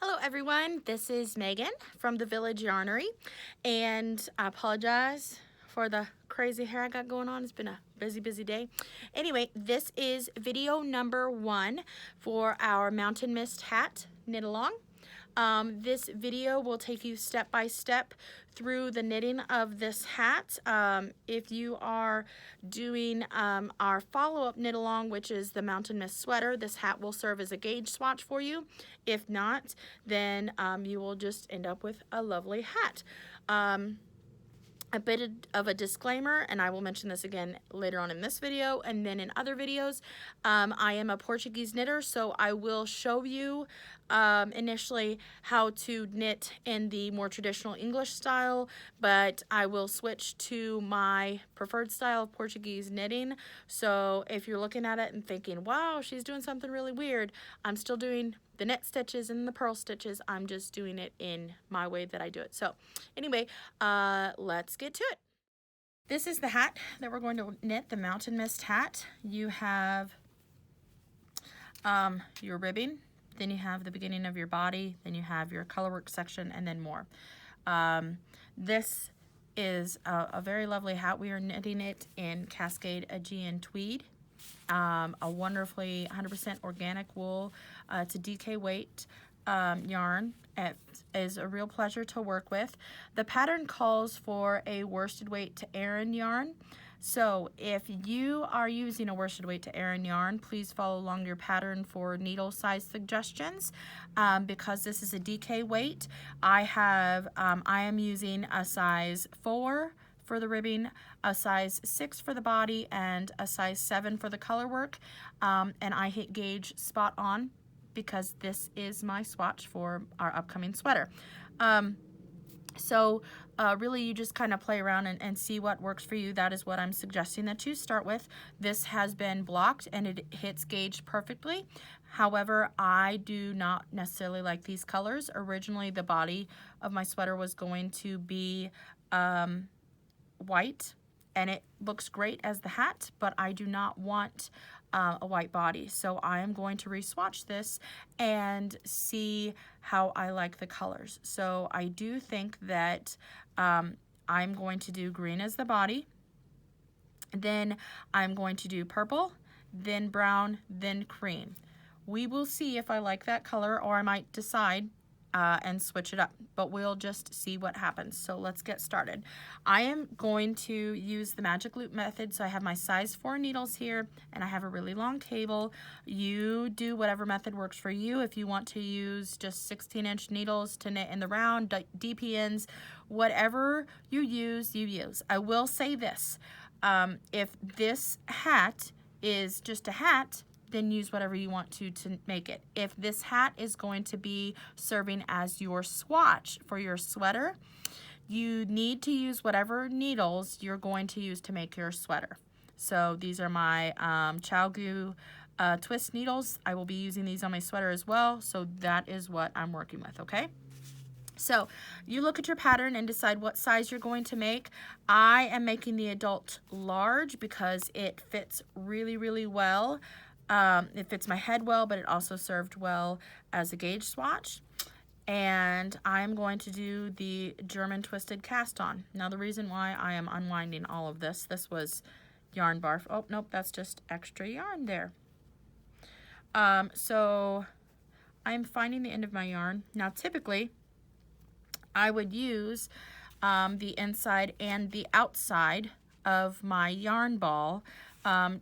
Hello everyone, this is Megan from the Village Yarnery, and I apologize for the crazy hair I got going on. It's been a busy day. Anyway, this is video number 1 for our Mountain Mist hat knit along. This video will take you step by step through the knitting of this hat. If you are doing our follow-up knit along, which is the Mountain Mist sweater, this hat will serve as a gauge swatch for you. If not, then you will just end up with a lovely hat. A bit of a disclaimer, and I will mention this again later on in this video and then in other videos. I am a Portuguese knitter, so I will show you initially how to knit in the more traditional English style, but I will switch to my preferred style of Portuguese knitting. So if you're looking at it and thinking, wow, she's doing something really weird, I'm still doing the knit stitches and the purl stitches. I'm just doing it in my way that I do it. So anyway, let's get to it. This is the hat that we're going to knit, the Mountain Mist hat. You have your ribbing, then you have the beginning of your body, then you have your colorwork section, and then more. This is a very lovely hat. We are knitting it in Cascade Aegean Tweed. A wonderfully 100% organic wool. It's a DK weight yarn. It is a real pleasure to work with. The pattern calls for a worsted weight to Aran yarn. So if you are using a worsted weight to Aran yarn, please follow along your pattern for needle size suggestions. Because this is a DK weight, I am using a size 4 for the ribbing, a size 6 for the body, and a size 7 for the color work. And I hit gauge spot on because this is my swatch for our upcoming sweater. Really you just kind of play around and see what works for you. That is what I'm suggesting that you start with. This has been blocked and it hits gauge perfectly. However, I do not necessarily like these colors. Originally, the body of my sweater was going to be white, and it looks great as the hat, but I do not want a white body. So I am going to re-swatch this and see how I like the colors. So I do think that I'm going to do green as the body, then I'm going to do purple, then brown, then cream. We will see if I like that color, or I might decide and switch it up, but we'll just see what happens. So let's get started. I am going to use the magic loop method. So I have my size 4 needles here, and I have a really long cable. You do whatever method works for you. If you want to use just 16-inch needles to knit in the round, DPNs, whatever you use, you use. I will say this, if this hat is just a hat, then use whatever you want to make it. If this hat is going to be serving as your swatch for your sweater, you need to use whatever needles you're going to use to make your sweater. So these are my Chalgu twist needles. I will be using these on my sweater as well, so that is what I'm working with, okay? So you look at your pattern and decide what size you're going to make. I am making the adult large because it fits really well. It fits my head well, but it also served well as a gauge swatch. And I'm going to do the German twisted cast on. Now the reason why I am unwinding all of this was yarn barf. Oh, nope, that's just extra yarn there. So I'm finding the end of my yarn. Now typically I would use the inside and the outside of my yarn ball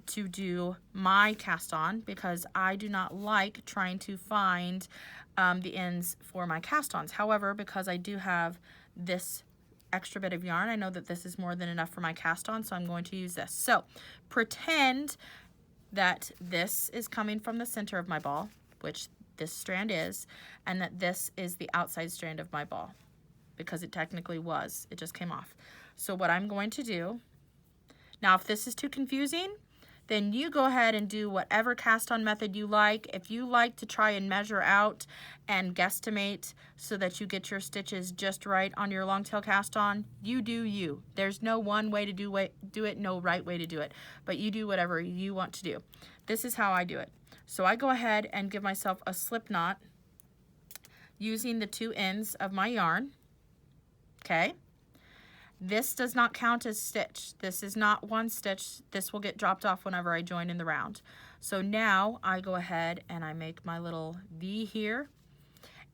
to do my cast on, because I do not like trying to find the ends for my cast ons. However, because I do have this extra bit of yarn, I know that this is more than enough for my cast on, so I'm going to use this. So pretend that this is coming from the center of my ball, which this strand is, and that this is the outside strand of my ball, because it technically was. It just came off. So what I'm going to do, now if this is too confusing, then you go ahead and do whatever cast on method you like. If you like to try and measure out and guesstimate so that you get your stitches just right on your long tail cast on, you do you. There's no one way to do it, no right way to do it, but you do whatever you want to do. This is how I do it. So I go ahead and give myself a slip knot using the two ends of my yarn. Okay. This does not count as stitch. This is not one stitch. This will get dropped off whenever I join in the round. So now I go ahead and I make my little V here,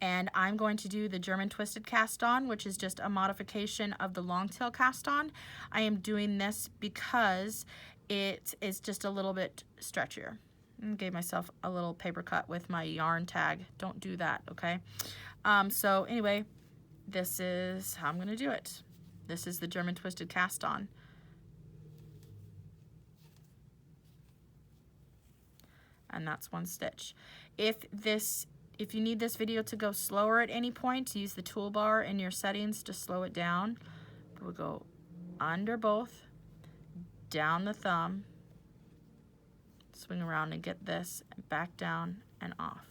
and I'm going to do the German twisted cast on, which is just a modification of the long tail cast on. I am doing this because it is just a little bit stretchier. I gave myself a little paper cut with my yarn tag. Don't do that, okay? So anyway, this is how I'm gonna do it. This is the German twisted cast on. And that's one stitch. If you need this video to go slower at any point, use the toolbar in your settings to slow it down. We'll go under both, down the thumb, swing around and get this, and back down and off.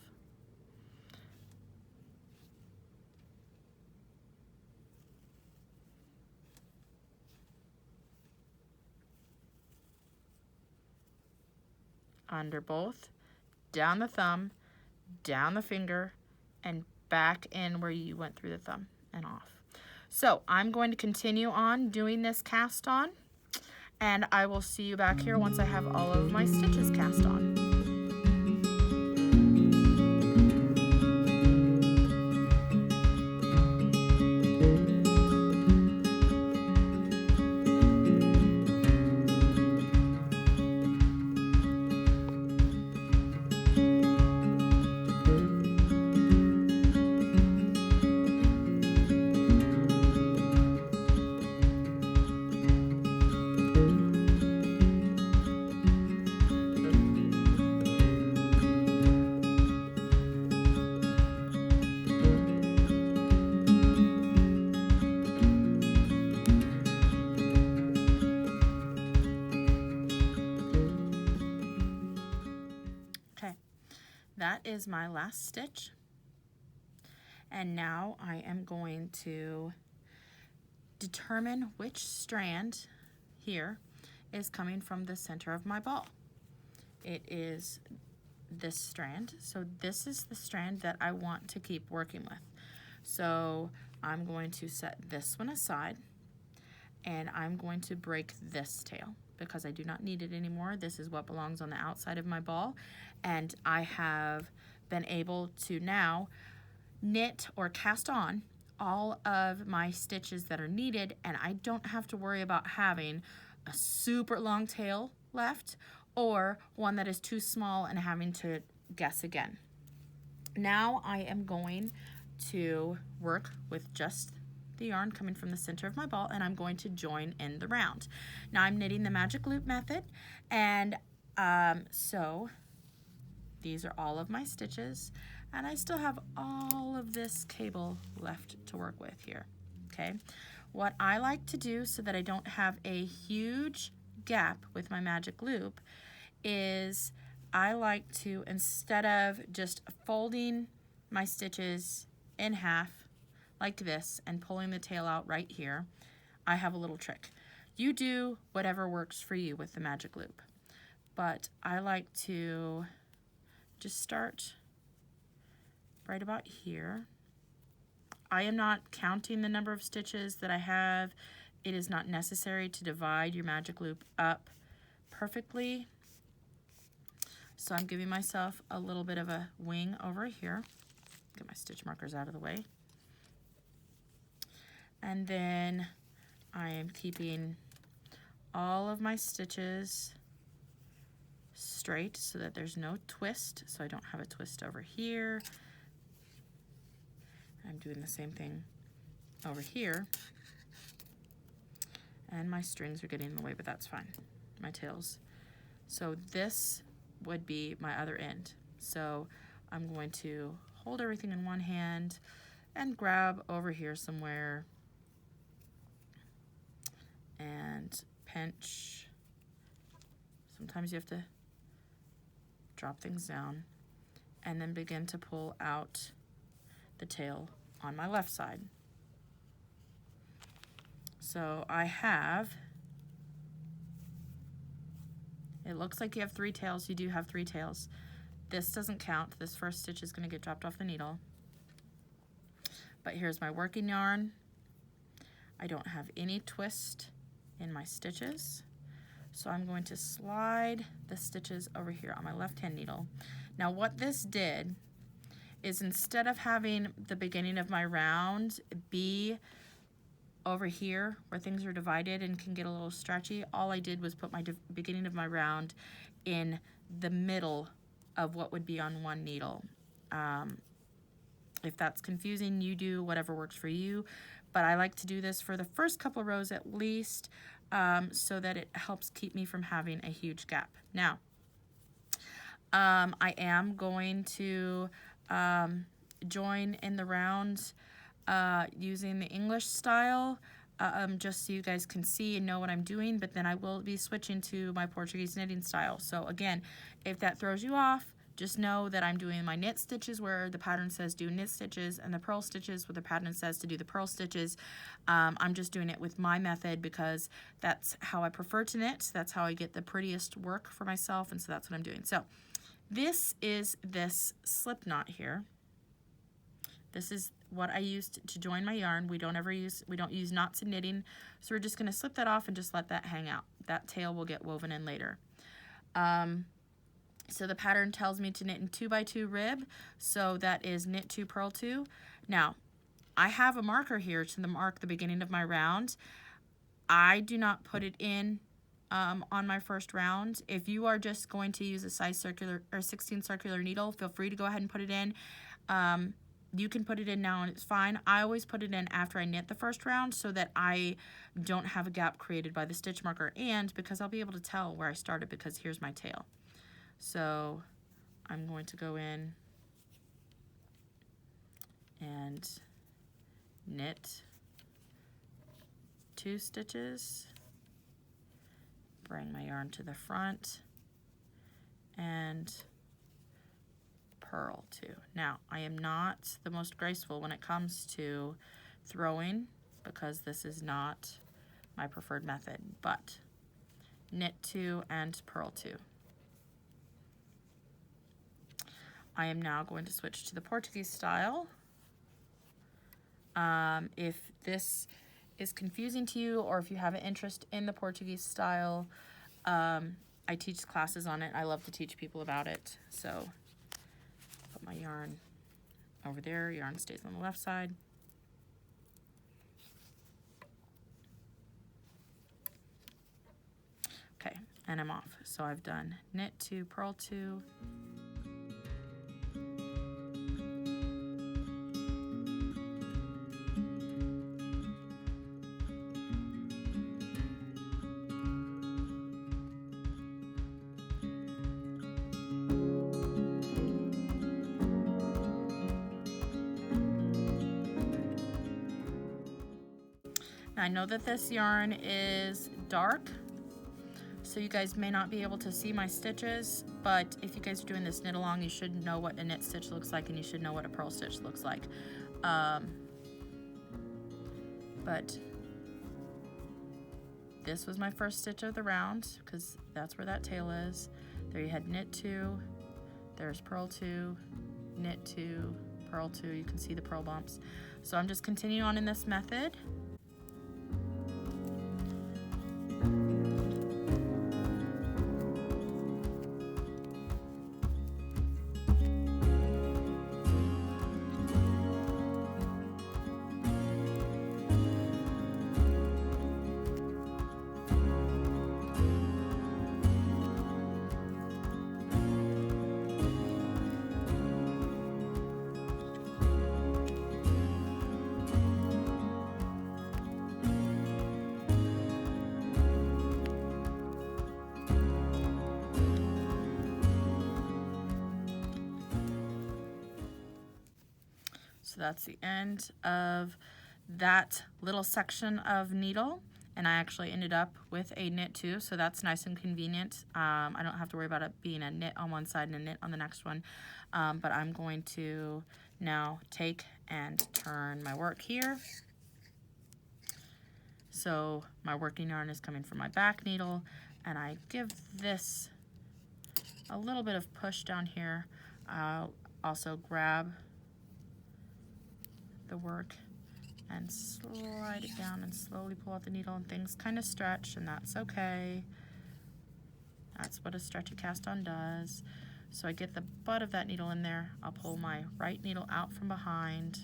Under both, down the thumb, down the finger, and back in where you went through the thumb and off. So I'm going to continue on doing this cast on, and I will see you back here once I have all of my stitches cast on. That is my last stitch, and now I am going to determine which strand here is coming from the center of my ball. It is this strand, so this is the strand that I want to keep working with. So I'm going to set this one aside, and I'm going to break this tail because I do not need it anymore. This is what belongs on the outside of my ball, and I have been able to now knit or cast on all of my stitches that are needed, and I don't have to worry about having a super long tail left or one that is too small and having to guess again. Now I am going to work with just the yarn coming from the center of my ball, and I'm going to join in the round. Now I'm knitting the magic loop method, and so these are all of my stitches, and I still have all of this cable left to work with here, okay? What I like to do so that I don't have a huge gap with my magic loop is I like to, instead of just folding my stitches in half like this and pulling the tail out right here, I have a little trick. You do whatever works for you with the magic loop, but I like to just start right about here. I am not counting the number of stitches that I have. It is not necessary to divide your magic loop up perfectly. So I'm giving myself a little bit of a wing over here. Get my stitch markers out of the way. And then I am keeping all of my stitches straight so that there's no twist, so I don't have a twist over here. I'm doing the same thing over here, and my strings are getting in the way, but that's fine, my tails. So this would be my other end. So I'm going to hold everything in one hand and grab over here somewhere and pinch. Sometimes you have to drop things down and then begin to pull out the tail on my left side. So I have, it looks like you have 3 tails. You do have 3 tails. This doesn't count. This first stitch is going to get dropped off the needle. But here's my working yarn. I don't have any twist in my stitches, so I'm going to slide the stitches over here on my left-hand needle. Now what this did is, instead of having the beginning of my round be over here where things are divided and can get a little stretchy, all I did was put my beginning of my round in the middle of what would be on one needle. If that's confusing, you do whatever works for you, but I like to do this for the first couple rows at least, so that it helps keep me from having a huge gap. Now, I am going to join in the round using the English style, just so you guys can see and know what I'm doing, but then I will be switching to my Portuguese knitting style. So again, if that throws you off, just know that I'm doing my knit stitches where the pattern says do knit stitches, and the purl stitches where the pattern says to do the purl stitches. I'm just doing it with my method because that's how I prefer to knit. That's how I get the prettiest work for myself, and so that's what I'm doing. So this is this slip knot here. This is what I used to join my yarn. We don't use knots in knitting, so we're just going to slip that off and just let that hang out. That tail will get woven in later. So the pattern tells me to knit in 2x2 rib, so that is knit 2, purl 2. Now, I have a marker here to mark the beginning of my round. I do not put it in on my first round. If you are just going to use a size circular or 16 circular needle, feel free to go ahead and put it in. You can put it in now and it's fine. I always put it in after I knit the first round so that I don't have a gap created by the stitch marker, and because I'll be able to tell where I started, because here's my tail. So I'm going to go in and knit 2 stitches, bring my yarn to the front, and purl 2. Now, I am not the most graceful when it comes to throwing because this is not my preferred method, but knit 2 and purl 2. I am now going to switch to the Portuguese style. If this is confusing to you, or if you have an interest in the Portuguese style, I teach classes on it. I love to teach people about it. So put my yarn over there. Yarn stays on the left side. Okay, and I'm off. So I've done knit 2, purl 2. I know that this yarn is dark, so you guys may not be able to see my stitches, but if you guys are doing this knit along, you should know what a knit stitch looks like, and you should know what a purl stitch looks like. But this was my first stitch of the round, because that's where that tail is. There you had knit 2, there's purl 2, knit 2, purl 2. You can see the purl bumps. So I'm just continuing on in this method. So that's the end of that little section of needle, and I actually ended up with a knit 2, so that's nice and convenient. I don't have to worry about it being a knit on one side and a knit on the next one, but I'm going to now take and turn my work here. So my working yarn is coming from my back needle, and I give this a little bit of push down here. I'll also grab the work and slide it down and slowly pull out the needle, and things kind of stretch, and that's okay. That's what a stretchy cast on does. So I get the butt of that needle in there. I'll pull my right needle out from behind,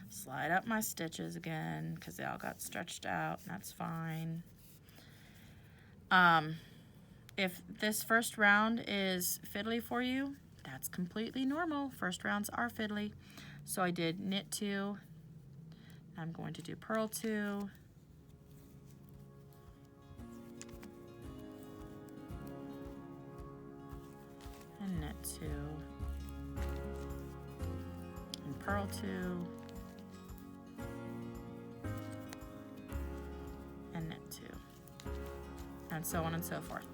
slide up my stitches again because they all got stretched out, and that's fine. If this first round is fiddly for you, that's completely normal. First rounds are fiddly. So I did knit 2. I'm going to do purl 2. And knit 2. And purl 2. And knit 2. And so on and so forth.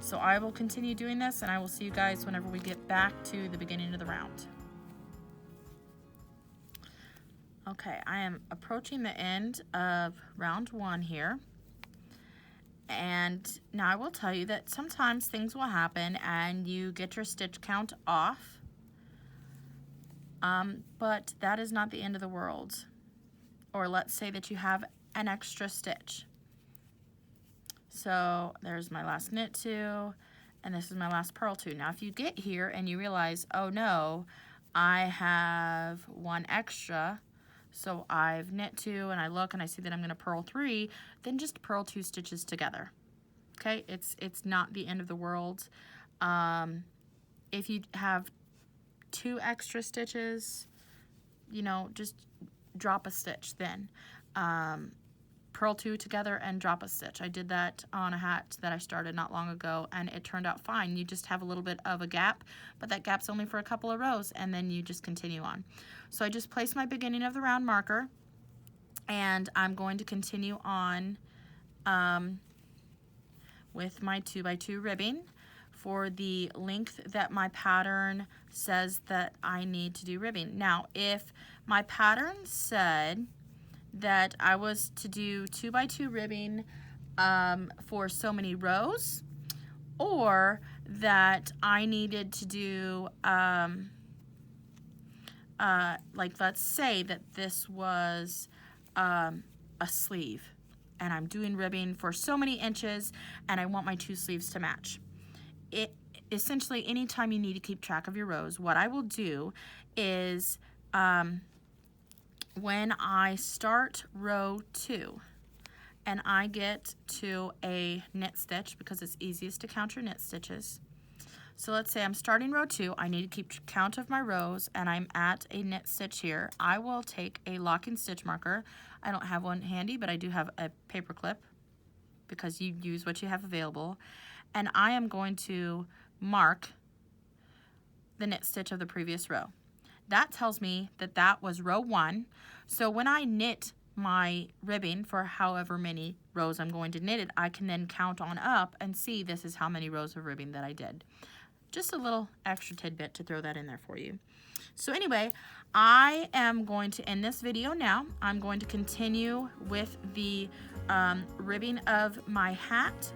So I will continue doing this, and I will see you guys whenever we get back to the beginning of the round. Okay, I am approaching the end of round 1 here. And now I will tell you that sometimes things will happen and you get your stitch count off. But that is not the end of the world. Or let's say that you have an extra stitch. So there's my last knit 2, and this is my last purl 2. Now if you get here and you realize, oh no, I have 1 extra, so I've knit 2 and I look and I see that I'm going to purl 3, then just purl 2 stitches together. Okay, it's not the end of the world. If you have 2 extra stitches, you know, just drop a stitch then. Purl 2 together and drop a stitch. I did that on a hat that I started not long ago, and it turned out fine. You just have a little bit of a gap, but that gap's only for a couple of rows, and then you just continue on. So I just placed my beginning of the round marker, and I'm going to continue on with my 2x2 ribbing for the length that my pattern says that I need to do ribbing. Now, if my pattern said that I was to do 2x2 ribbing for so many rows, or that I needed to do like, let's say that this was a sleeve and I'm doing ribbing for so many inches and I want my 2 sleeves to match. Essentially, anytime you need to keep track of your rows, what I will do is when I start row 2 and I get to a knit stitch, because it's easiest to count your knit stitches. So let's say I'm starting row 2, I need to keep count of my rows, and I'm at a knit stitch here. I will take a locking stitch marker. I don't have one handy, but I do have a paper clip, because you use what you have available. And I am going to mark the knit stitch of the previous row. That tells me that that was row 1. So when I knit my ribbing for however many rows I'm going to knit it, I can then count on up and see this is how many rows of ribbing that I did. Just a little extra tidbit to throw that in there for you. So anyway, I am going to end this video now. I'm going to continue with the ribbing of my hat.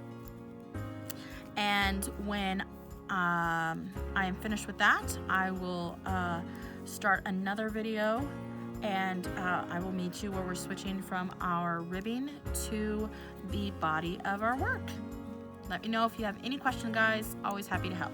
And when I am finished with that, I will start another video, and I will meet you where we're switching from our ribbing to the body of our work. Let me know if you have any questions, guys. Always happy to help.